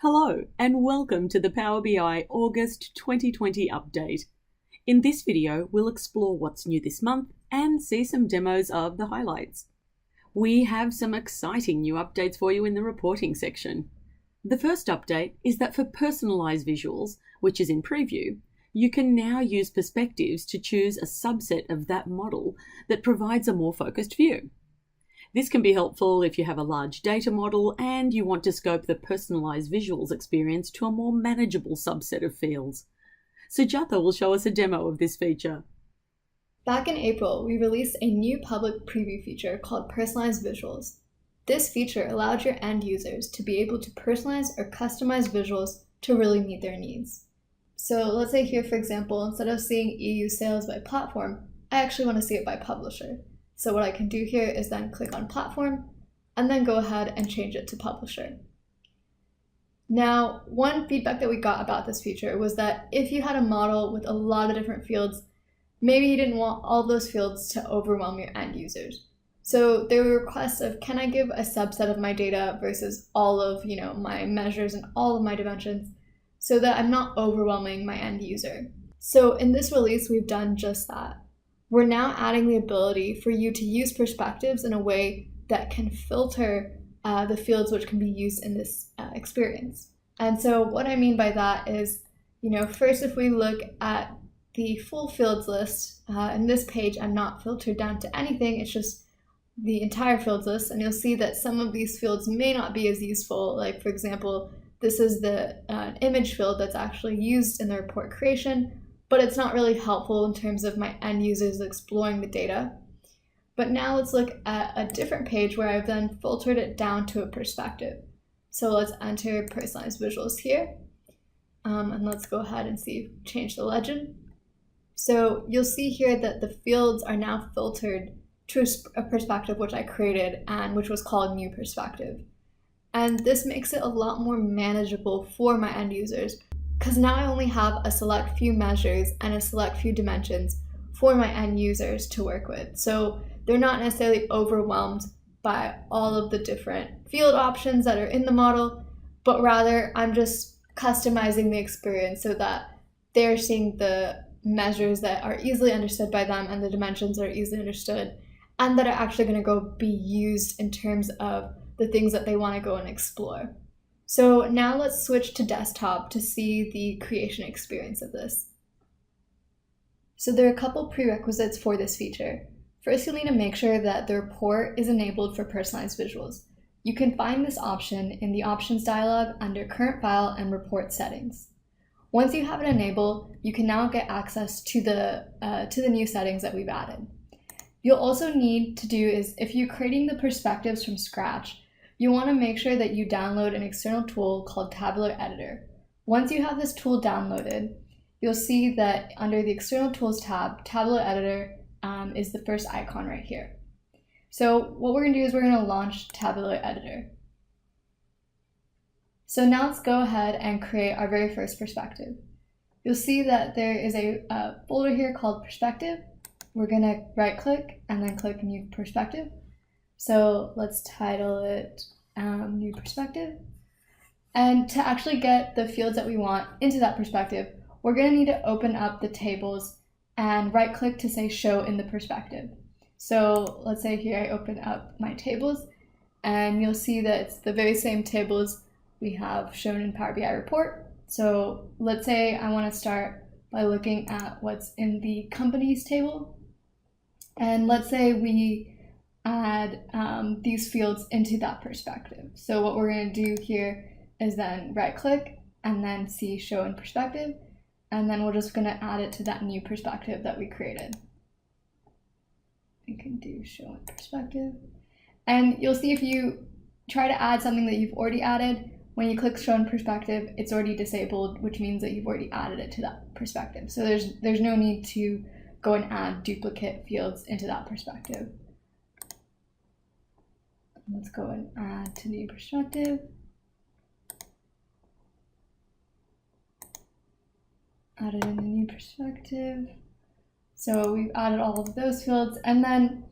Hello and welcome to the Power BI August 2020 update. In this video, we'll explore what's new this month and see some demos of the highlights. We have some exciting new updates for you in the reporting section. The first update is that for personalized visuals, which is in preview, you can now use perspectives to choose a subset of that model that provides a more focused view. This can be helpful if you have a large data model and you want to scope the personalized visuals experience to a more manageable subset of fields. Sujatha will show us a demo of this feature. Back in April, we released a new public preview feature called Personalized Visuals. This feature allowed your end users to be able to personalize or customize visuals to really meet their needs. So let's say here, for example, instead of seeing EU sales by platform, I actually want to see it by publisher. So what I can do here is then click on platform and then go ahead and change it to publisher. Now, one feedback that we got about this feature was that if you had a model with a lot of different fields, maybe you didn't want all those fields to overwhelm your end users. So there were requests of, can I give a subset of my data versus all of my measures and all of my dimensions so that I'm not overwhelming my end user. So in this release, we've done just that. We're now adding the ability for you to use perspectives in a way that can filter the fields which can be used in this experience. And so what I mean by that is, first if we look at the full fields list, in this page I'm not filtered down to anything, it's just the entire fields list, and you'll see that some of these fields may not be as useful. Like for example, this is the image field that's actually used in the report creation, but it's not really helpful in terms of my end users exploring the data. But now let's look at a different page where I've then filtered it down to a perspective. So let's enter personalized visuals here. And let's go ahead and change the legend. So you'll see here that the fields are now filtered to a perspective which I created and which was called new perspective. And this makes it a lot more manageable for my end users, because now I only have a select few measures and a select few dimensions for my end users to work with. So they're not necessarily overwhelmed by all of the different field options that are in the model, but rather I'm just customizing the experience so that they're seeing the measures that are easily understood by them and the dimensions that are easily understood and that are actually going to be used in terms of the things that they want to go and explore. So now let's switch to desktop to see the creation experience of this. So there are a couple prerequisites for this feature. First, you'll need to make sure that the report is enabled for personalized visuals. You can find this option in the options dialog under current file and report settings. Once you have it enabled, you can now get access to the new settings that we've added. You'll also need to do is, if you're creating the perspectives from scratch, you want to make sure that you download an external tool called Tabular Editor. Once you have this tool downloaded, you'll see that under the External Tools tab, Tabular Editor is the first icon right here. So what we're going to do is we're going to launch Tabular Editor. So now let's go ahead and create our very first perspective. You'll see that there is a folder here called Perspective. We're going to right click and then click New Perspective. So let's title it New Perspective. And to actually get the fields that we want into that perspective, we're going to need to open up the tables and right click to say Show in the Perspective. So let's say here I open up my tables and you'll see that it's the very same tables we have shown in Power BI Report. So let's say I want to start by looking at what's in the companies table. And let's say we add these fields into that perspective. So what we're going to do here is then right click and then see Show in Perspective, and then we're just going to add it to that new perspective that we created. We can do Show in Perspective, and you'll see if you try to add something that you've already added, when you click Show in Perspective, it's already disabled, which means that you've already added it to that perspective. So there's no need to go and add duplicate fields into that perspective. Let's go and add to new perspective. Add it in the new perspective. So we've added all of those fields. And then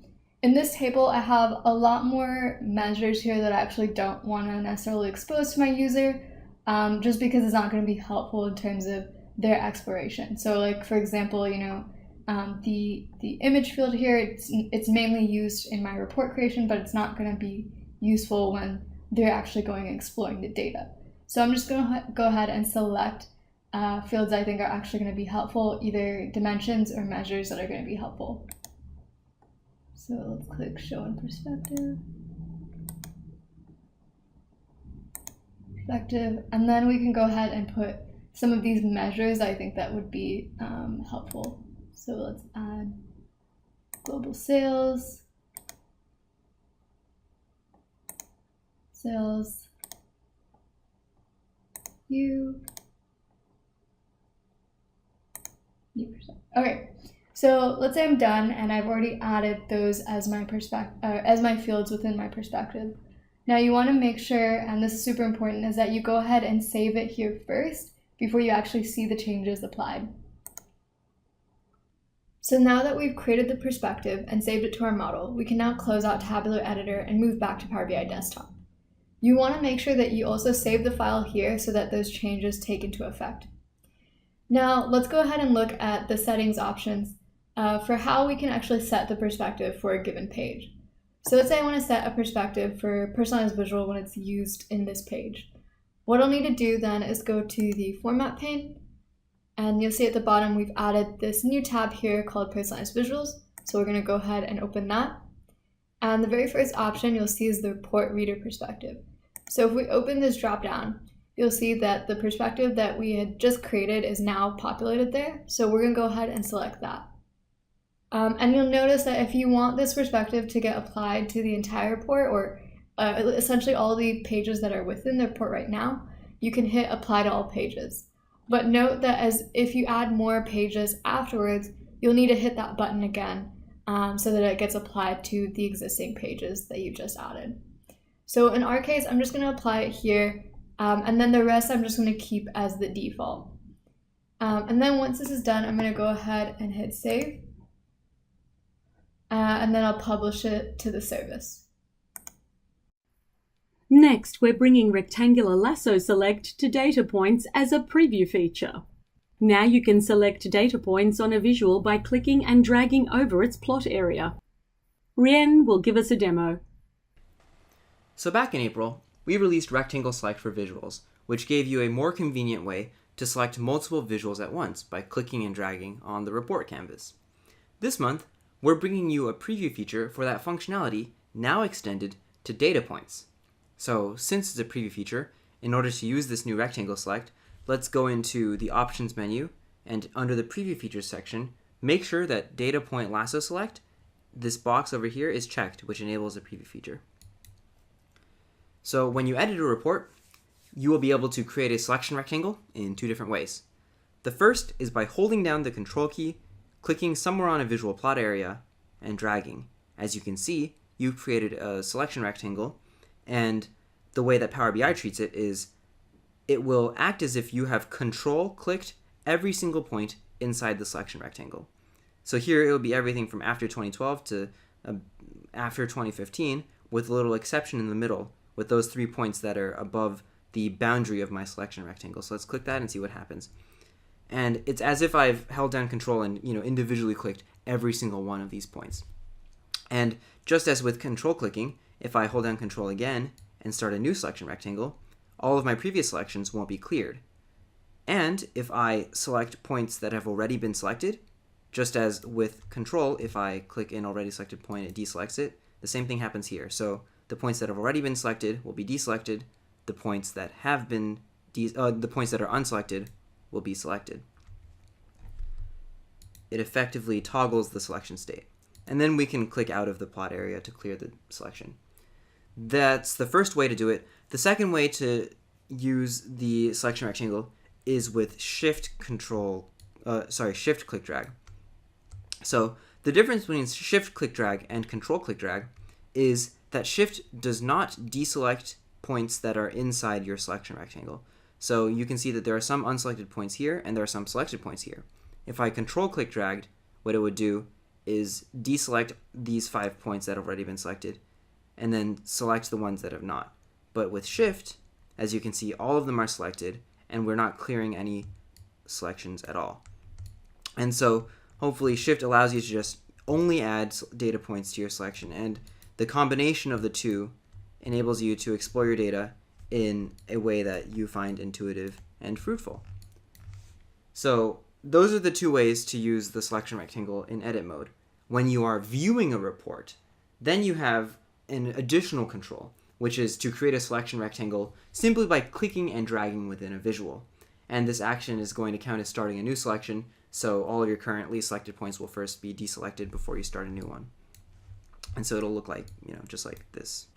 in this table, I have a lot more measures here that I actually don't want to necessarily expose to my user, just because it's not going to be helpful in terms of their exploration. So like, for example, the image field here, it's mainly used in my report creation, but it's not going to be useful when they're actually going and exploring the data. So I'm just going to go ahead and select fields I think are actually going to be helpful, either dimensions or measures that are going to be helpful. So let's click Show in Perspective. And then we can go ahead and put some of these measures I think that would be helpful. So let's add global sales, U. Okay, so let's say I'm done and I've already added those as my fields within my perspective. Now you want to make sure, and this is super important, is that you go ahead and save it here first before you actually see the changes applied. So now that we've created the perspective and saved it to our model, we can now close out Tabular Editor and move back to Power BI Desktop. You want to make sure that you also save the file here so that those changes take into effect. Now let's go ahead and look at the settings options for how we can actually set the perspective for a given page. So let's say I want to set a perspective for personalized visual when it's used in this page. What I'll need to do then is go to the Format pane, and you'll see at the bottom we've added this new tab here called Personalized Visuals. So we're going to go ahead and open that. And the very first option you'll see is the Report Reader Perspective. So if we open this dropdown, you'll see that the perspective that we had just created is now populated there. So we're going to go ahead and select that. And you'll notice that if you want this perspective to get applied to the entire report, or essentially all the pages that are within the report right now, you can hit Apply to All Pages. But note that if you add more pages afterwards, you'll need to hit that button again so that it gets applied to the existing pages that you just added. So in our case, I'm just going to apply it here, and then the rest I'm just going to keep as the default. And then once this is done, I'm going to go ahead and hit Save. And then I'll publish it to the service. Next, we're bringing Rectangular Lasso Select to data points as a preview feature. Now you can select data points on a visual by clicking and dragging over its plot area. Rien will give us a demo. So back in April, we released Rectangle Select for visuals, which gave you a more convenient way to select multiple visuals at once by clicking and dragging on the report canvas. This month, we're bringing you a preview feature for that functionality, now extended to data points. So since it's a preview feature, in order to use this new Rectangle Select, let's go into the Options menu, and under the Preview Features section, make sure that Data Point Lasso Select, this box over here, is checked, which enables a preview feature. So when you edit a report, you will be able to create a selection rectangle in two different ways. The first is by holding down the Control key, clicking somewhere on a visual plot area, and dragging. As you can see, you've created a selection rectangle, and the way that Power BI treats it is it will act as if you have control-clicked every single point inside the selection rectangle. So here it will be everything from after 2012 to after 2015, with a little exception in the middle, with those 3 points that are above the boundary of my selection rectangle. So let's click that and see what happens. And it's as if I've held down Control and individually clicked every single one of these points. And just as with Control clicking, if I hold down Control again and start a new selection rectangle, all of my previous selections won't be cleared. And if I select points that have already been selected, just as with Control, if I click an already selected point, it deselects it, the same thing happens here. So the points that have already been selected will be deselected, the points that have been the points that are unselected will be selected. It effectively toggles the selection state. And then we can click out of the plot area to clear the selection. That's the first way to do it. The second way to use the selection rectangle is with shift click drag. So the difference between shift click drag and control click drag is that shift does not deselect points that are inside your selection rectangle. So you can see that there are some unselected points here and there are some selected points here. If I control click dragged, what it would do is deselect these 5 points that have already been selected and then select the ones that have not. But with shift, As you can see, all of them are selected, and we're not clearing any selections at all. And so hopefully Shift allows you to just only add data points to your selection, and the combination of the two enables you to explore your data in a way that you find intuitive and fruitful. So those are the two ways to use the selection rectangle in edit mode. When you are viewing a report, then you have an additional control, which is to create a selection rectangle simply by clicking and dragging within a visual. And this action is going to count as starting a new selection, so all of your currently selected points will first be deselected before you start a new one. And so it'll look like, just like this.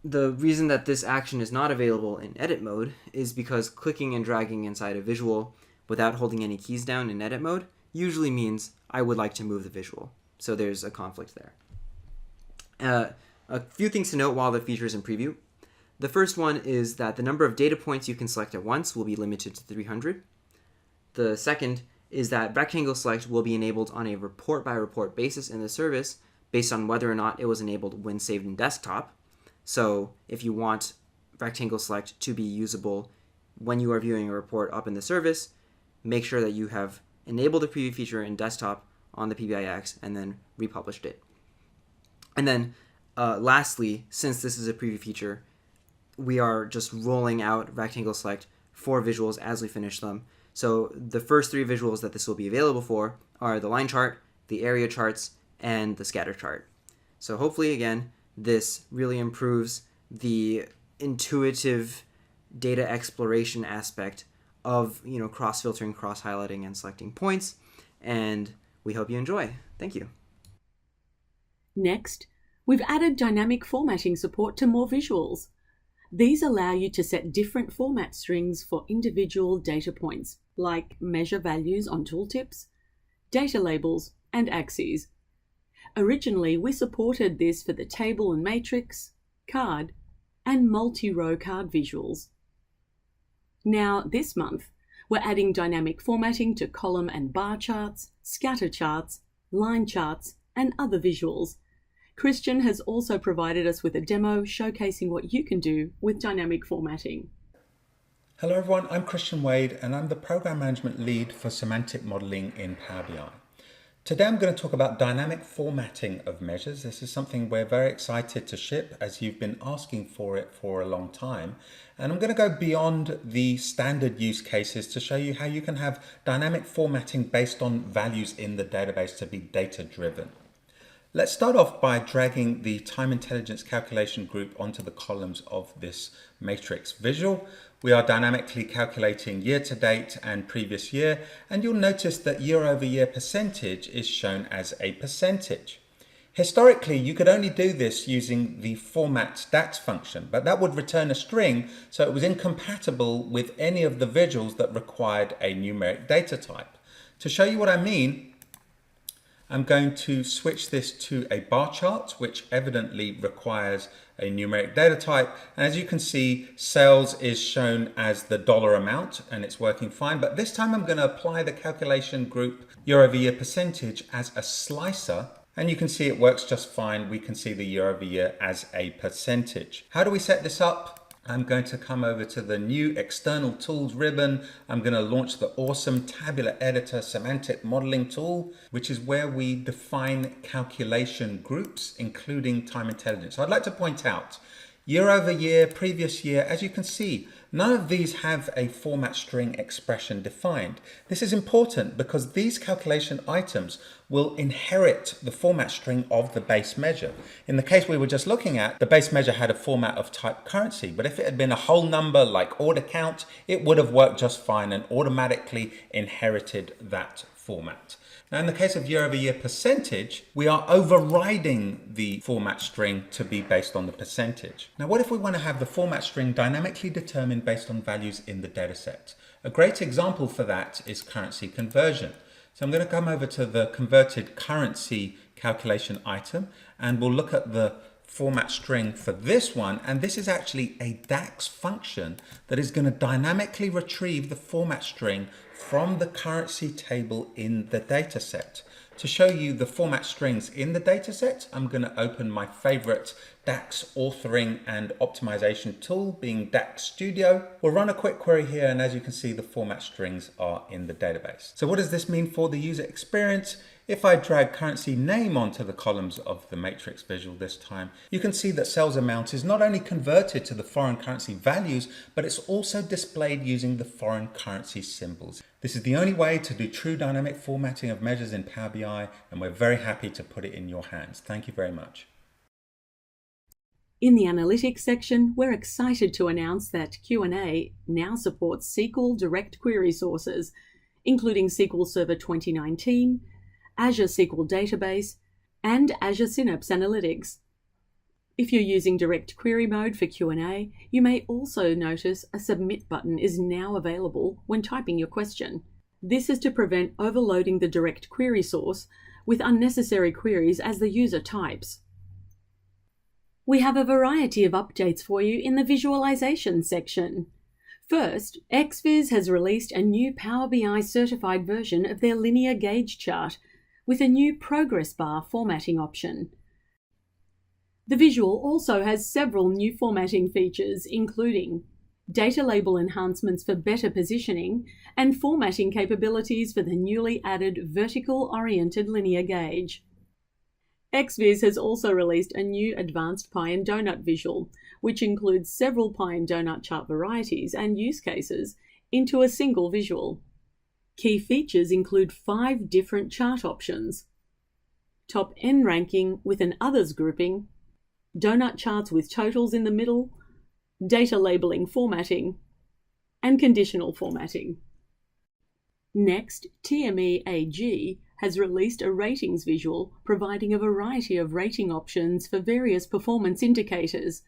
The reason that this action is not available in edit mode is because clicking and dragging inside a visual without holding any keys down in edit mode usually means I would like to move the visual. So there's a conflict there. A few things to note while the feature is in preview. The first one is that the number of data points you can select at once will be limited to 300. The second is that rectangle select will be enabled on a report-by-report basis in the service based on whether or not it was enabled when saved in desktop. So if you want rectangle select to be usable when you are viewing a report up in the service, make sure that you have enabled the preview feature in desktop on the PBIX and then republished it. And then lastly, since this is a preview feature, we are just rolling out rectangle select for visuals as we finish them. So the first three visuals that this will be available for are the line chart, the area charts, and the scatter chart. So hopefully, again, this really improves the intuitive data exploration aspect of cross-filtering, cross-highlighting, and selecting points. And we hope you enjoy. Thank you. Next, we've added dynamic formatting support to more visuals. These allow you to set different format strings for individual data points, like measure values on tooltips, data labels, and axes. Originally, we supported this for the table and matrix, card, and multi-row card visuals. Now, this month, we're adding dynamic formatting to column and bar charts, scatter charts, line charts, and other visuals. Christian has also provided us with a demo showcasing what you can do with dynamic formatting. Hello everyone, I'm Christian Wade and I'm the Program Management Lead for Semantic Modeling in Power BI. Today I'm going to talk about dynamic formatting of measures. This is something we're very excited to ship as you've been asking for it for a long time. And I'm going to go beyond the standard use cases to show you how you can have dynamic formatting based on values in the database to be data driven. Let's start off by dragging the time intelligence calculation group onto the columns of this matrix visual. We are dynamically calculating year to date and previous year, and you'll notice that year over year percentage is shown as a percentage. Historically, you could only do this using the format stats function, but that would return a string, so it was incompatible with any of the visuals that required a numeric data type. To show you what I mean, I'm going to switch this to a bar chart, which evidently requires a numeric data type. And as you can see, sales is shown as the dollar amount and it's working fine. But this time I'm going to apply the calculation group year over year percentage as a slicer. And you can see it works just fine. We can see the year over year as a percentage. How do we set this up? I'm going to come over to the new external tools ribbon. I'm going to launch the awesome tabular editor semantic modeling tool, which is where we define calculation groups, including time intelligence. So I'd like to point out year over year, previous year, as you can see, none of these have a format string expression defined. This is important because these calculation items will inherit the format string of the base measure. In the case we were just looking at, the base measure had a format of type currency, but if it had been a whole number like order count, it would have worked just fine and automatically inherited that format. Now in the case of year over year percentage, we are overriding the format string to be based on the percentage. Now what if we want to have the format string dynamically determined based on values in the dataset? A great example for that is currency conversion. So I'm going to come over to the converted currency calculation item and we'll look at the format string for this one, and this is actually a DAX function that is going to dynamically retrieve the format string from the currency table in the dataset. To show you the format strings in the dataset, I'm going to open my favorite DAX authoring and optimization tool, being DAX Studio. We'll run a quick query here, and as you can see, the format strings are in the database. So what does this mean for the user experience? If I drag currency name onto the columns of the matrix visual this time, you can see that sales amount is not only converted to the foreign currency values, but it's also displayed using the foreign currency symbols. This is the only way to do true dynamic formatting of measures in Power BI, and we're very happy to put it in your hands. Thank you very much. In the Analytics section, we're excited to announce that Q&A now supports SQL Direct Query sources, including SQL Server 2019, Azure SQL Database, and Azure Synapse Analytics. If you're using Direct Query mode for Q&A, you may also notice a Submit button is now available when typing your question. This is to prevent overloading the Direct Query source with unnecessary queries as the user types. We have a variety of updates for you in the Visualization section. First, XViz has released a new Power BI certified version of their linear gauge chart with a new progress bar formatting option. The visual also has several new formatting features, including data label enhancements for better positioning and formatting capabilities for the newly added vertical-oriented linear gauge. XViz has also released a new advanced pie and donut visual, which includes several pie and donut chart varieties and use cases into a single visual. Key features include 5 different chart options: top N ranking with an others grouping, donut charts with totals in the middle, data labeling formatting, and conditional formatting. Next, TME AG has released a ratings visual providing a variety of rating options for various performance indicators.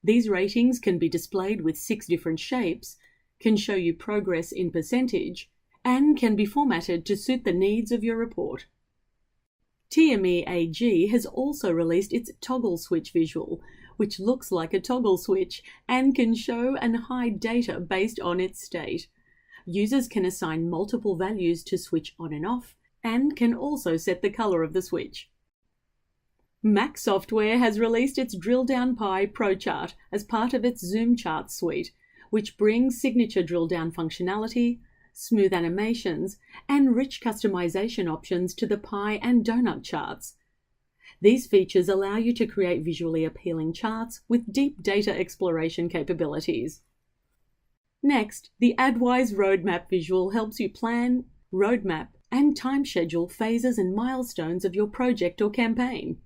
These ratings can be displayed with 6 different shapes, can show you progress in percentage, and can be formatted to suit the needs of your report. TME AG has also released its toggle switch visual, which looks like a toggle switch and can show and hide data based on its state. Users can assign multiple values to switch on and off, and can also set the color of the switch. Mac Software has released its Drill Down Pie Pro Chart as part of its Zoom Charts suite, which brings signature drill down functionality, smooth animations, and rich customization options to the pie and donut charts. These features allow you to create visually appealing charts with deep data exploration capabilities. Next, the AdWise Roadmap visual helps you plan, roadmap, and time schedule phases and milestones of your project or campaign.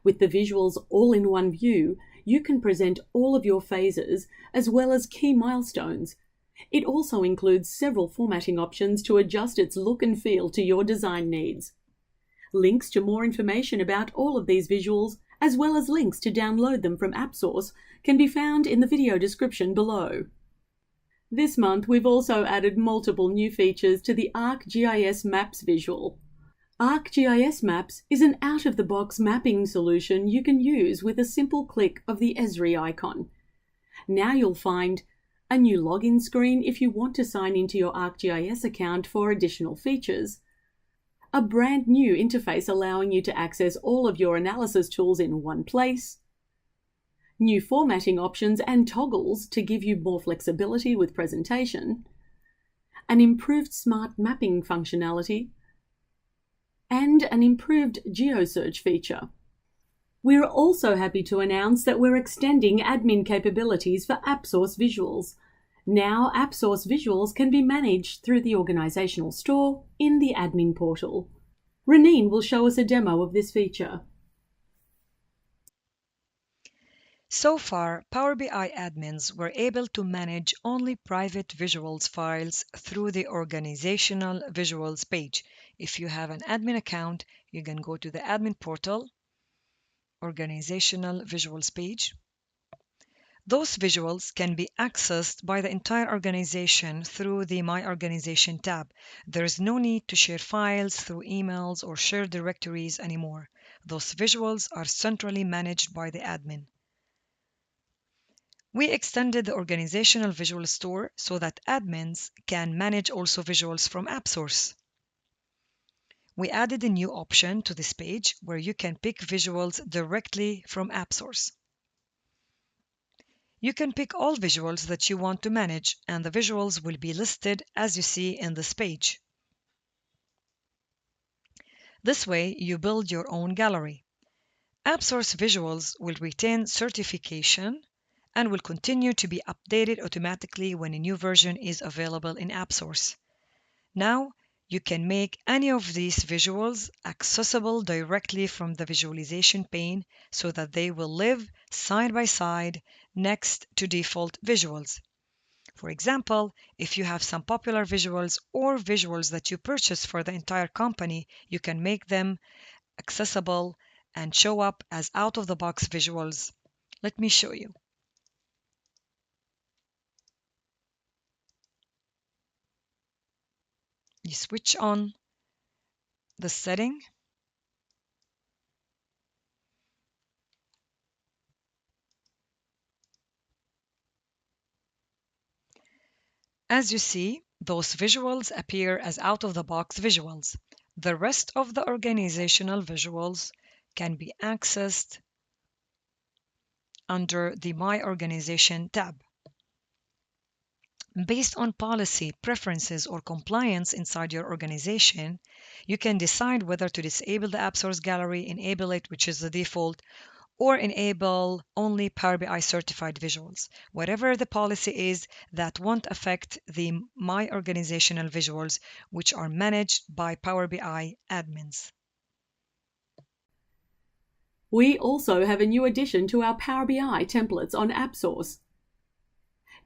With the visuals all in one view, you can present all of your phases as well as key milestones. It also includes several formatting options to adjust its look and feel to your design needs. Links to more information about all of these visuals, as well as links to download them from Appsource, can be found in the video description below. This month, we've also added multiple new features to the ArcGIS Maps visual. ArcGIS Maps is an out-of-the-box mapping solution you can use with a simple click of the Esri icon. Now you'll find a new login screen if you want to sign into your ArcGIS account for additional features, a brand new interface allowing you to access all of your analysis tools in one place, new formatting options and toggles to give you more flexibility with presentation, an improved smart mapping functionality, and an improved GeoSearch feature. We're also happy to announce that we're extending admin capabilities for Appsource Visuals. Now, Appsource Visuals can be managed through the organizational store in the admin portal. Reneen will show us a demo of this feature. So far, Power BI admins were able to manage only private visuals files through the Organizational Visuals page. If you have an admin account, you can go to the admin portal, Organizational Visuals page. Those visuals can be accessed by the entire organization through the My Organization tab. There is no need to share files through emails or share directories anymore. Those visuals are centrally managed by the admin. We extended the Organizational Visual Store so that admins can manage also visuals from Appsource. We added a new option to this page where you can pick visuals directly from Appsource. You can pick all visuals that you want to manage, and the visuals will be listed as you see in this page. This way, you build your own gallery. Appsource Visuals will retain certification and will continue to be updated automatically when a new version is available in Appsource. Now, you can make any of these visuals accessible directly from the visualization pane so that they will live side by side next to default visuals. For example, if you have some popular visuals or visuals that you purchase for the entire company, you can make them accessible and show up as out-of-the-box visuals. Let me show you. You switch on the setting. As you see, those visuals appear as out-of-the-box visuals. The rest of the organizational visuals can be accessed under the My Organization tab. Based on policy, preferences, or compliance inside your organization, you can decide whether to disable the Appsource gallery, enable it, which is the default, or enable only Power BI certified visuals. Whatever the policy is, that won't affect the My Organizational visuals, which are managed by Power BI admins. We also have a new addition to our Power BI templates on Appsource.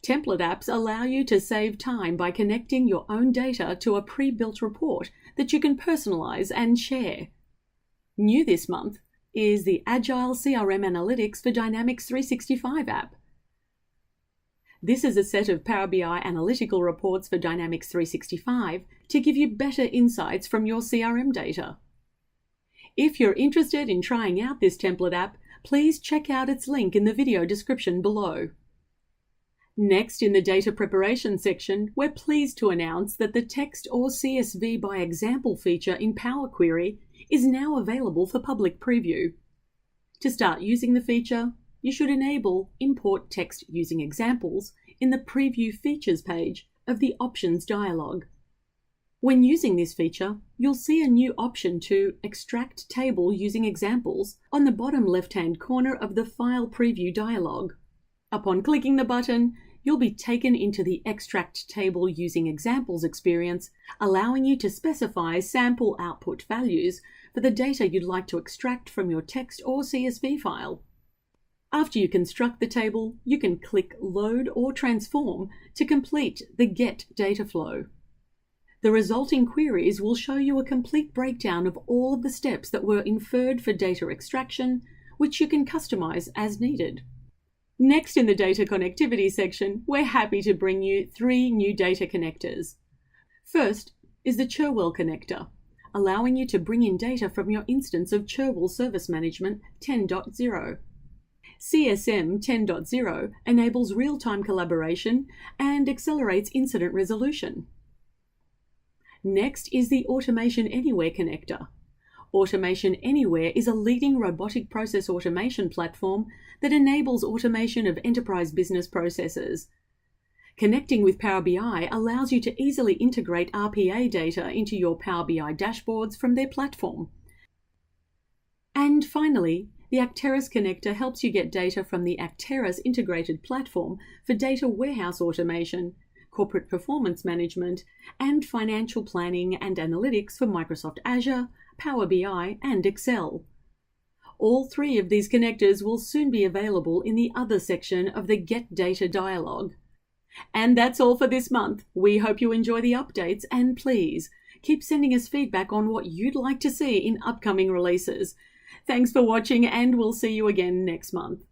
Template apps allow you to save time by connecting your own data to a pre-built report that you can personalize and share. New this month is the Agile CRM Analytics for Dynamics 365 app. This is a set of Power BI analytical reports for Dynamics 365 to give you better insights from your CRM data. If you're interested in trying out this template app, please check out its link in the video description below. Next, in the data preparation section, we're pleased to announce that the text or CSV by example feature in Power Query is now available for public preview. To start using the feature, you should enable Import Text Using Examples in the Preview Features page of the Options dialog. When using this feature, you'll see a new option to Extract Table Using Examples on the bottom left-hand corner of the File Preview dialog. Upon clicking the button, you'll be taken into the Extract Table Using Examples experience, allowing you to specify sample output values for the data you'd like to extract from your text or CSV file. After you construct the table, you can click Load or Transform to complete the Get data flow. The resulting queries will show you a complete breakdown of all of the steps that were inferred for data extraction, which you can customize as needed. Next, in the data connectivity section, we're happy to bring you 3 new data connectors. First is the Cherwell connector, allowing you to bring in data from your instance of Cherwell Service Management 10.0. CSM 10.0 enables real-time collaboration and accelerates incident resolution. Next is the Automation Anywhere connector. Automation Anywhere is a leading robotic process automation platform that enables automation of enterprise business processes. Connecting with Power BI allows you to easily integrate RPA data into your Power BI dashboards from their platform. And finally, the Acteris connector helps you get data from the Acteris integrated platform for data warehouse automation, corporate performance management, and financial planning and analytics for Microsoft Azure, Power BI, and Excel. All 3 of these connectors will soon be available in the other section of the Get Data dialog. And that's all for this month. We hope you enjoy the updates, and please keep sending us feedback on what you'd like to see in upcoming releases. Thanks for watching, and we'll see you again next month.